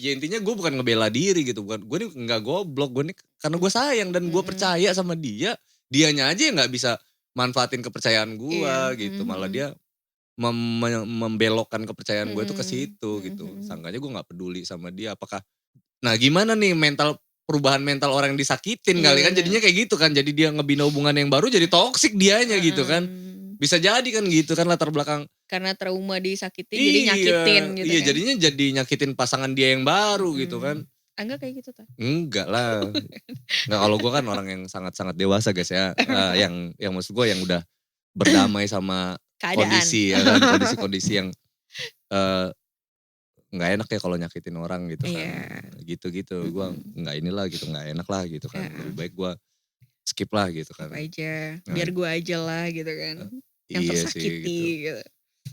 Ya intinya gue bukan ngebela diri gitu, bukan gue ini nggak goblok, gue ini karena gue sayang dan gue percaya sama dia, dianya aja yang nggak bisa manfaatin kepercayaan gue gitu, malah dia membelokkan kepercayaan gue tuh ke situ gitu. Sangkanya gue nggak peduli sama dia. Apakah, nah gimana nih perubahan mental orang yang disakitin kali kan jadinya kayak gitu kan. Jadi dia ngebina hubungan yang baru jadi toksik dianya gitu kan. Bisa jadi kan gitu kan latar belakang. Karena trauma disakitin jadi nyakitin gitu iya, kan. jadinya jadi nyakitin pasangan dia yang baru gitu kan. Angga kayak gitu tuh? Enggak lah. Enggak, kalau gue kan orang yang sangat-sangat dewasa guys ya. Yang maksud gue yang udah berdamai sama keadaan. Kondisi ya kan, kondisi-kondisi yang nggak enak ya kalau nyakitin orang gitu kan. Gitu-gitu, gue nggak inilah gitu, nggak enak lah gitu kan. Lebih baik gue skip lah gitu kan. Skip aja, biar gue aja lah gitu kan. Yang Iya tersakiti sih, gitu.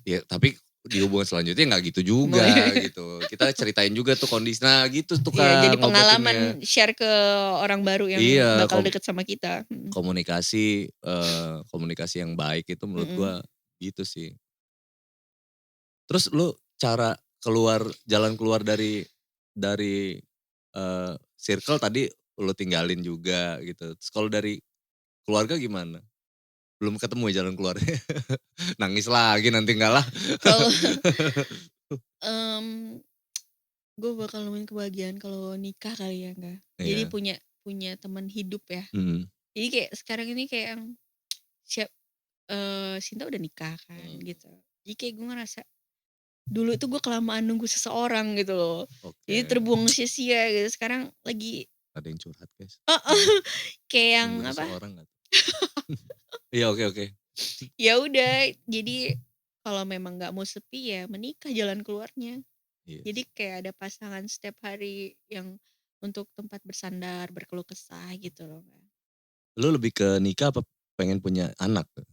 Ya tapi di hubungan selanjutnya nggak gitu juga gitu. Kita ceritain juga tuh kondisi, nah gitu tuh kan. Jadi pengalaman share ke orang baru yang bakal deket sama kita. Komunikasi yang baik itu menurut gue gitu sih. Terus lu cara jalan keluar dari circle tadi lu tinggalin juga gitu. Terus kalau dari Keluarga gimana? Belum ketemu ya jalan keluarnya? Nangis lagi nanti enggak lah. Kalau, mmm, gue bakal nemuin kebahagiaan kalau nikah kali ya, enggak. Jadi Iya. punya punya teman hidup ya. Mhm. Jadi kayak sekarang ini kayak yang siap Sinta udah nikah kan Mhm. gitu. Jadi kayak gue ngerasa, dulu itu gue kelamaan nunggu seseorang gitu loh. Jadi Oke. terbuang sia-sia gitu. Sekarang lagi Ada yang curhat guys. heeh, Gimana? kayak yang Nunggu apa, seseorang nggak tuh? Iya, oke oke. ya udah jadi kalau memang nggak mau sepi ya menikah jalan keluarnya. Iya Jadi sih. kayak ada pasangan setiap hari yang untuk tempat bersandar, berkeluh kesah gitu loh, Kak. Lu lebih ke nikah apa pengen punya anak tuh?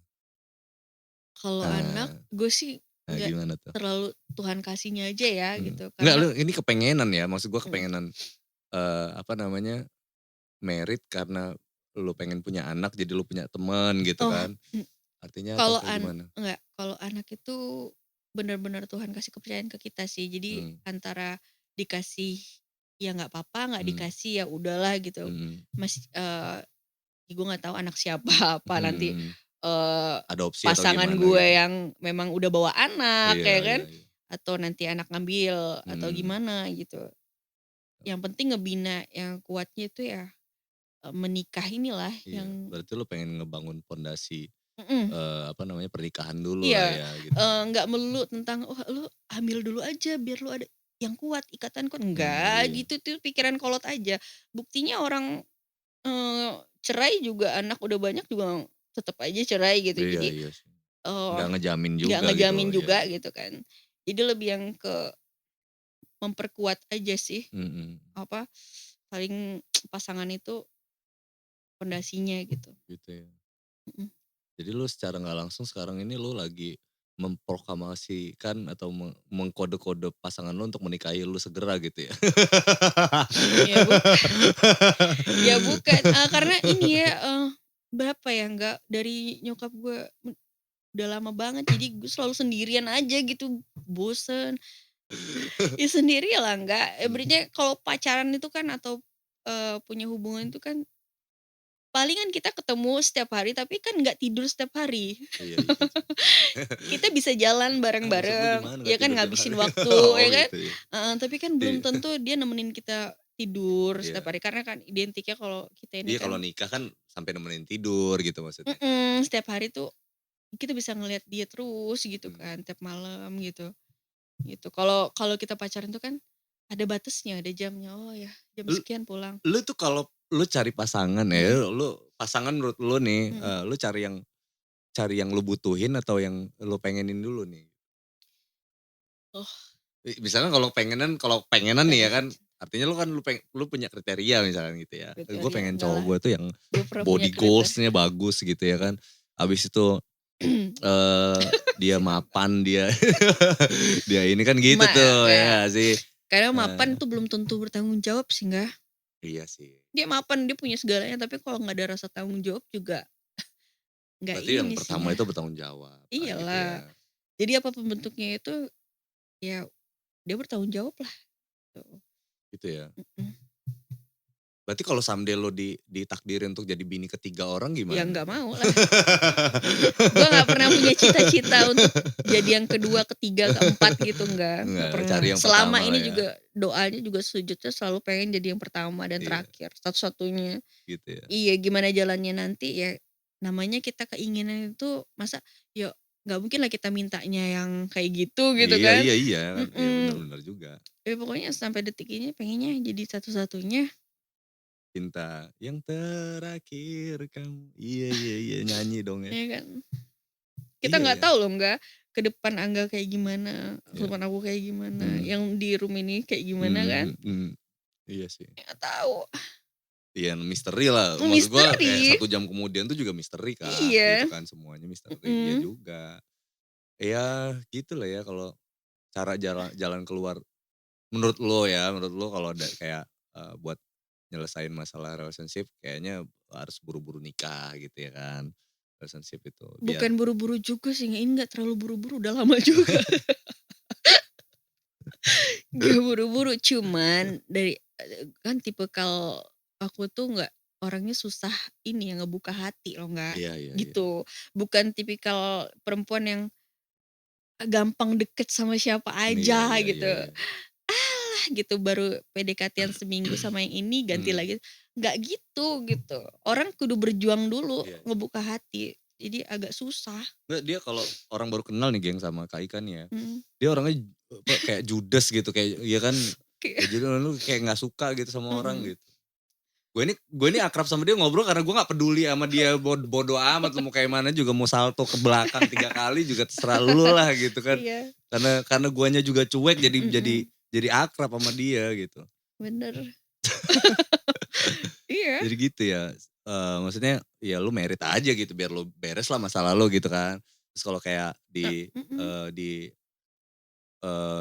Kalau anak, Nah, gue sih nah nggak gimana tuh? terlalu Tuhan kasihnya aja ya gitu, Enggak, karena lu ini kepengenan ya, maksud gua mhm, kepengenan, apa namanya, merit karena lu pengen punya anak jadi lu punya teman gitu oh, kan, artinya atau kalau kayak gimana? enggak, kalau anak itu benar-benar Tuhan kasih kepercayaan ke kita sih. Jadi Mmm, antara dikasih, ya nggak apa-apa, nggak mmm, dikasih ya udahlah gitu. mhm, Ya gue nggak tahu anak siapa, apa nanti, mhm, eee, adopsi atau pasangan gimana gue gitu? yang memang udah bawa anak Iya ya kan, iya iya, atau nanti anak ngambil atau mmm, gimana gitu. Yang penting ngebina yang kuatnya itu ya, menikah inilah iya, yang berarti lu pengen ngebangun pondasi, mhm, apa namanya, pernikahan dulu lah iya, ya gitu. nggak melulu tentang, "Oh lu hamil dulu aja biar lu ada yang kuat, ikatan kuat." Enggak, Iya, gitu tuh pikiran kolot aja. Buktinya orang, cerai juga anak udah banyak juga tetep aja cerai gitu. iya Jadi, iya sih, eee nggak ngejamin nggak juga gitu, ngejamin iya juga iya, gitu kan. Jadi lebih yang ke memperkuat aja sih, mhm, apa, saling pasangan itu pondasinya gitu. gitu ya. Mhm. Jadi lu secara nggak langsung sekarang ini lu lagi memproklamasikan atau mengkode-kode pasangan lu untuk menikahi lu segera gitu ya? Ya ya bukan, karena ini ya, berapa ya, nggak dari nyokap gue udah lama banget, jadi gue selalu sendirian aja gitu, bosen. Ya sendiri lah enggak, Mmm, ibaratnya kalau pacaran itu kan atau, punya hubungan itu kan palingan kita ketemu setiap hari, tapi kan nggak tidur setiap hari. iya iya sih. Kita bisa jalan Ah, maksud lu bareng-bareng, gimana ya nggak kan tidur tiap ngabisin hari? waktu Oh ya kan, gitu ya? heeh, tapi kan belum Iya tentu dia nemenin kita tidur iya. setiap hari, karena kan identiknya kalau kita ini Iya kalau kan nikah kan sampai nemenin tidur gitu maksudnya kan? setiap hari tuh kita bisa ngelihat dia terus gitu Mmm. kan, tiap malam gitu, gitu. Kalau kalau kita pacaran tuh kan ada batasnya, ada jamnya, oh ya jam Lu sekian pulang. lu tuh kalau lu cari pasangan Mhm ya, lu pasangan menurut lu nih, mhm. lu cari yang lu butuhin atau yang lu pengenin dulu nih? Oh, Misalnya kalau pengenan nih ya aduh, kan, artinya lu kan lu punya kriteria misalkan gitu ya. Gue kriteria pengen enggak cowok lah, gue tuh yang gue pernah punya body kriteria. goals-nya bagus gitu ya kan. Habis itu, dia Si mapan. mapan, dia dia ini kan gitu tuh Enggak, ya gak sih? karena mapan Nah, tuh belum tentu bertanggung jawab sih, enggak. iya sih. Dia mapan, dia punya segalanya, tapi kalau nggak ada rasa tanggung jawab juga nggak Berarti yang ini sih, pertama enggak. itu bertanggung jawab, gitu ya. Iyalah, jadi apa pun bentuknya itu, ya dia bertanggung jawab lah, gitu. Gitu ya. Mhm. Berarti kalau someday lo ditakdirin untuk jadi bini ketiga orang Ya gimana nggak tuh? mau lah. Gua nggak pernah punya cita-cita untuk jadi yang kedua, ketiga, keempat gitu, nggak Enggak, cari pernah. yang Selama pertama lah ini ya. juga doanya juga sujudnya selalu pengen jadi yang pertama dan Iya, terakhir, satu-satunya. gitu ya. Iya, gimana jalannya nanti ya namanya kita keinginan itu masa ya nggak mungkin lah kita mintanya yang kayak gitu Iya kan. iya iya kan, iya benar Mhm, benar juga. ya pokoknya sampai detik ini pengennya jadi satu-satunya, Cinta yang terakhir kamu, iya iya iya, nyanyi dong ya. ya kan. Kita Iya nggak ya, tahu loh Mbak, ke depan Angga kayak gimana, ke iya, depan aku kayak gimana, mmm, yang di room ini kayak gimana kan, mhm mhm, iya sih. nggak tahu. Iya misteri lah, maksud gua kayak Misteri, 1 jam kemudian tuh juga misteri Kak, gitu iya, kan, semuanya misteri, iya mhm. juga. Ya gitu lah ya kalau cara jalan jalan keluar menurut lo ya, menurut lo kalau ada kayak, buat nyelesain masalah relationship kayaknya harus buru-buru nikah gitu ya kan, relationship itu biar Bukan buru-buru juga sih, ini nggak terlalu buru-buru, udah lama juga. Nggak buru-buru, cuman dari kan tipikal aku tuh nggak orangnya susah ini ya ngebuka hati loh nggak Iya iya iya. gitu. Bukan tipikal perempuan yang gampang deket sama siapa Iya aja iya gitu. iya iya. Ah gitu baru PDKT-an seminggu sama yang ini ganti Mhm. lagi. Nggak gitu. Orang kudu berjuang dulu Iya. ngebuka hati. Jadi agak susah. Nggak, dia kalau orang baru kenal nih geng sama Kak Ika nih ya, Mhm. dia orangnya apa, kayak judes gitu kayak ya kan, Kayak ya jadi lu kayak nggak suka gitu sama orang mhm. gitu. Gue ini akrab sama dia ngobrol karena gue nggak peduli sama dia bodo amat lu mau kayak mana juga mau salto ke belakang 3 kali juga terserah lu lah gitu kan. Iya. Karena guanya juga cuek Mhm. jadi akrab sama dia gitu. Bener. Iya. Jadi gitu ya, maksudnya ya lu merit aja gitu biar lu beres lah masalah lu gitu kan. Terus kalau kayak Mhm.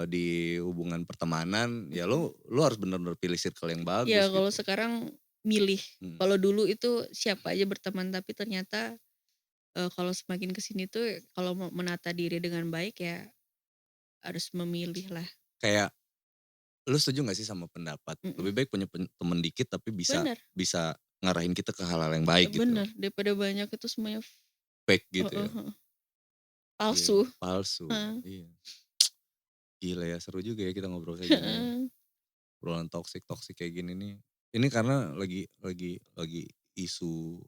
di hubungan pertemanan ya Mhm. lu harus bener-bener pilih circle yang Ya bagus kalau gitu. sekarang milih. Mhm. Kalau dulu itu siapa aja berteman tapi ternyata, kalau semakin ke sini tuh kalau mau menata diri dengan baik ya harus memilih lah. Kayak lu setuju gak sih sama pendapat, lebih Mhm. baik punya temen dikit tapi bisa Bener bisa ngarahin kita ke hal-hal yang baik gitu, bener daripada banyak itu semuanya fake gitu heeh ya. heeh, Iya, palsu. palsu, Heeh. iya. Gila ya seru juga ya kita ngobrol kayak gini ya, Heeh. obrolan toksik-toksik kayak gini nih. Ini karena lagi isu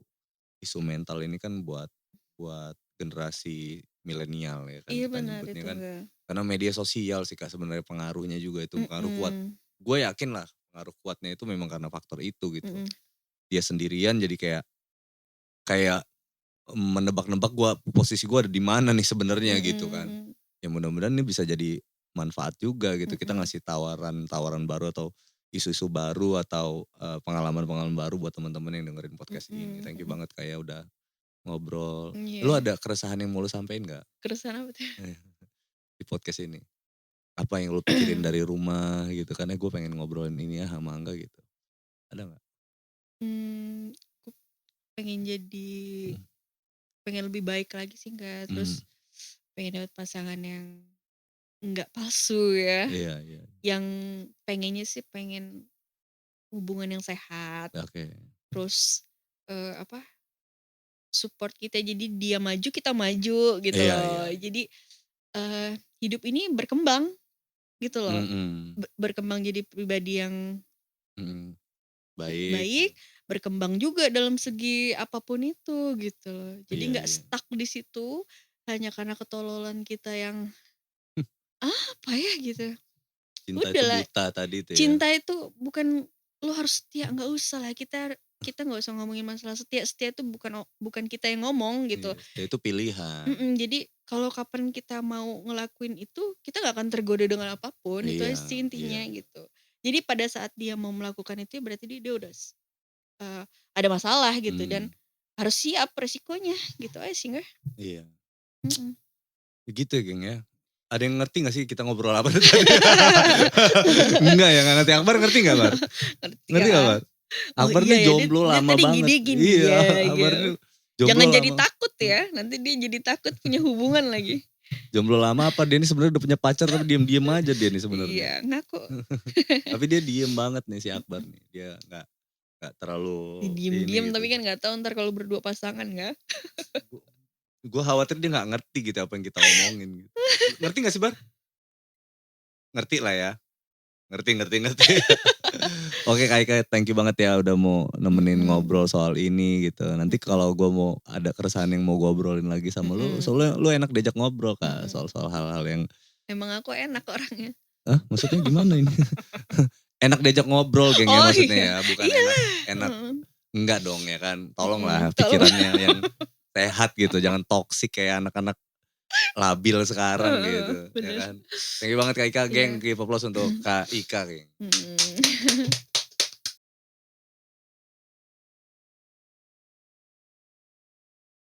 isu mental ini kan buat buat generasi milenial ya kan Iya kita benar nyebutnya itu kan. Kak. Karena media sosial sih Kak sebenarnya pengaruhnya juga itu pengaruh kuat. Mhm. Gue yakin lah pengaruh kuatnya itu memang karena faktor itu gitu. Mhm. Dia sendirian jadi kayak kayak menebak-nebak posisi gue ada di mana nih sebenarnya gitu kan. Mhm. Ya mudah-mudahan ini bisa jadi manfaat juga gitu. Kita Mhm. ngasih tawaran-tawaran baru atau isu-isu baru atau pengalaman-pengalaman baru buat teman-teman yang dengerin podcast ini. Mhm. Thank you Mhm. banget kayak udah ngobrol. Lu Iya. ada keresahan yang mau lu sampein nggak Keresahan apa tuh? di podcast ini? Apa yang lu pikirin dari rumah gitu? Karena gue pengen ngobrolin ini ya sama Angga gitu. Ada nggak? Aku pengen jadi Mhm. pengen lebih baik lagi sih Kak, Mhm. terus pengen dapet pasangan yang nggak palsu ya, Iya iya. yang pengennya sih pengen hubungan yang sehat, Oke. terus, apa, support kita jadi dia maju kita maju gitu Iya iya loh. iya. Jadi, eee, hidup ini berkembang gitu loh, Mhm. berkembang jadi pribadi yang Mhm. Baik. baik, berkembang juga dalam segi apapun itu gitu loh. Jadi Iya nggak iya. stuck di situ hanya karena ketololan kita yang apa ya gitu. Cinta itu Udahlah, buta tadi tuh ya. cinta itu bukan lu harus setia, nggak usah lah kita kita nggak usah ngomongin masalah setia, setia itu bukan kita yang ngomong gitu. Iya, setia itu pilihan. Jadi kalau kapan kita mau ngelakuin itu, kita nggak akan tergoda dengan apapun, itu Iya aja sih iya intinya iya. gitu. Jadi pada saat dia mau melakukan itu ya berarti dia udah eee, ada masalah gitu dan Mhm. harus siap resikonya gitu aja sih nggak? Iya. Mhm. Gitu ya geng ya. Ada yang ngerti gak sih kita ngobrol apa dari tadi? Enggak ya, gak ngerti. Akbar ngerti gak Bar? Ngerti Ngerti gak ah. Bar? Oh Akbar iya nih ya jomblo dia lama tadi banget. gini Iya, ya Akbar gitu. nih jomblo Jangan jadi lama. takut ya, nanti dia jadi takut punya hubungan lagi. Jomblo lama apa dia nih sebenarnya udah punya pacar tapi diem-diem aja dia nih sebenarnya. Iya, ngaku. Tapi dia diem banget nih si Akbar nih. Dia nggak terlalu Diem-diem ini gitu. tapi kan nggak tahu entar kalau berdua pasangan nggak? Gue khawatir dia nggak ngerti gitu apa yang kita omongin gitu. Ngerti gak sih Bar? Ngerti lah ya. Ngerti. Oke Kak Ika, thank you banget ya udah mau nemenin Mhm. ngobrol soal ini gitu. Nanti Mhm. kalau gue mau ada keresahan yang mau gue obrolin lagi sama lu, Mhm. soalnya lu enak diajak ngobrol Kak, Mhm. soal-soal hal-hal yang, Emang aku enak orangnya. maksudnya gimana ini? Enak diajak ngobrol geng ya Oh maksudnya iya, ya, bukan enak iyalah, enak heeh. enggak dong ya kan. Tolonglah Tolong. pikirannya yang sehat gitu, jangan toksik kayak anak-anak labil sekarang Heeh, gitu, ya bener. kan. Thank you banget Kak Ika, geng, Iya. give applause untuk Kak Ika, geng. Mhm.